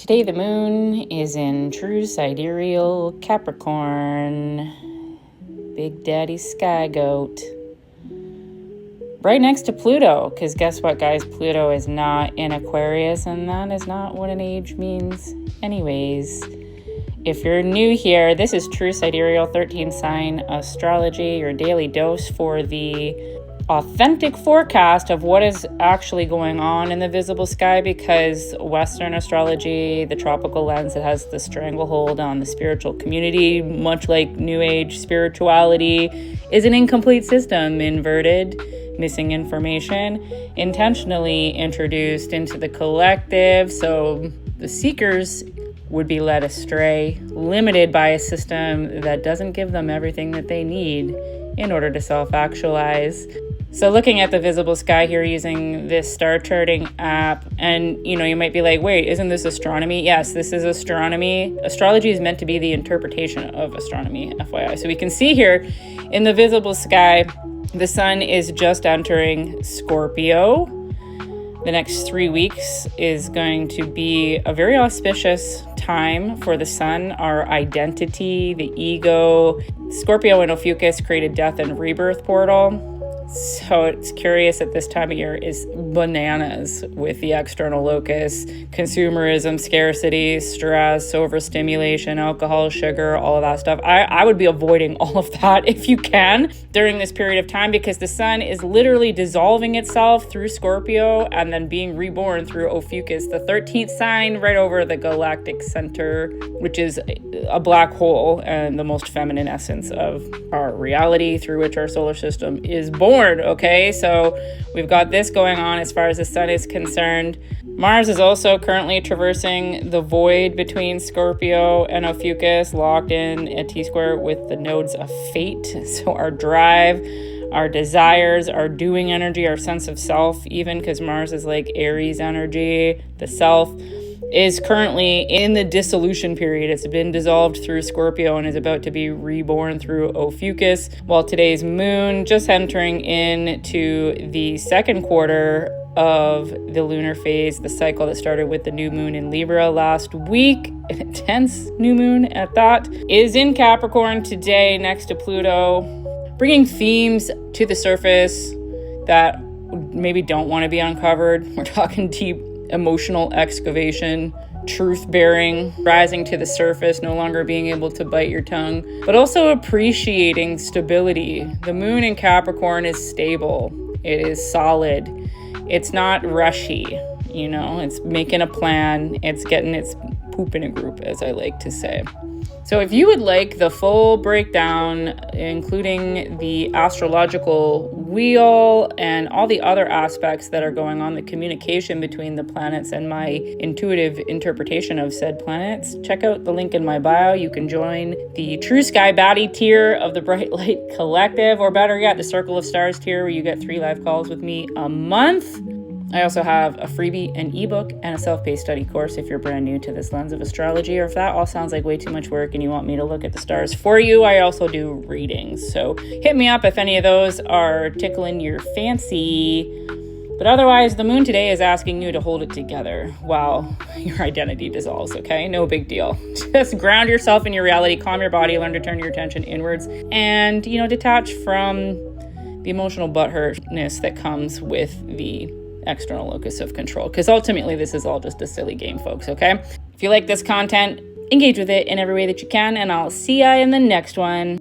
Today the moon is in true Sidereal Capricorn, Big Daddy Sky Goat, right next to Pluto, because guess what, guys? Pluto is not in Aquarius, and that is not what an age means anyways. If you're new here, this is True Sidereal 13 Sign Astrology, your daily dose for the authentic forecast of what is actually going on in the visible sky, because Western astrology, the tropical lens, it has the stranglehold on the spiritual community, much like New Age spirituality, is an incomplete system, inverted, missing information, intentionally introduced into the collective, so the seekers would be led astray, limited by a system that doesn't give them everything that they need in order to self-actualize. So looking at the visible sky here using this star charting app, and you might be like, wait, isn't this astronomy? Yes, this is astronomy. Astrology is meant to be the interpretation of astronomy, FYI. So we can see here in the visible sky, the sun is just entering Scorpio. The next 3 weeks is going to be a very auspicious time for the sun, our identity, the ego. Scorpio and Ophiuchus created death and rebirth portal. So it's curious at this time of year is bananas with the external locus, consumerism, scarcity, stress, overstimulation, alcohol, sugar, all of that stuff. I would be avoiding all of that if you can during this period of time, because the sun is literally dissolving itself through Scorpio and then being reborn through Ophiuchus, the 13th sign right over the galactic center, which is a black hole and the most feminine essence of our reality through which our solar system is born. Okay, so we've got this going on as far as the sun is concerned. Mars is also currently traversing the void between Scorpio and Ophiuchus, locked in a T-square with the nodes of fate. So our drive, our desires, our doing energy, our sense of self, even because Mars is like Aries energy, the self, is currently in the dissolution period. It's been dissolved through Scorpio and is about to be reborn through Ophiuchus, while today's moon just entering into the second quarter of the lunar phase, the cycle that started with the new moon in Libra last week, an intense new moon at that, is in Capricorn today next to Pluto, bringing themes to the surface that maybe don't want to be uncovered. We're talking deep emotional excavation, truth-bearing, rising to the surface, no longer being able to bite your tongue, but also appreciating stability. The moon in Capricorn is stable. It is solid. It's not rushy, it's making a plan. It's getting its poop in a group, as I like to say. So if you would like the full breakdown, including the astrological wheel and all the other aspects that are going on, the communication between the planets and my intuitive interpretation of said planets, check out the link in my bio. You can join the True Sky Baddie tier of the Bright Light Collective, or better yet, the Circle of Stars tier, where you get 3 live calls with me a month. I also have a freebie, an ebook, and a self-paced study course if you're brand new to this lens of astrology, or if that all sounds like way too much work and you want me to look at the stars for you. I also do readings, so hit me up if any of those are tickling your fancy. But otherwise, the moon today is asking you to hold it together while your identity dissolves, okay? No big deal. Just ground yourself in your reality, calm your body, learn to turn your attention inwards, and, detach from the emotional butthurtness that comes with the external locus of control, because ultimately this is all just a silly game, folks. Okay, if you like this content, engage with it in every way that you can, and I'll see ya in the next one.